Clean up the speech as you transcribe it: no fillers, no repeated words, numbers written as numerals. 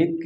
1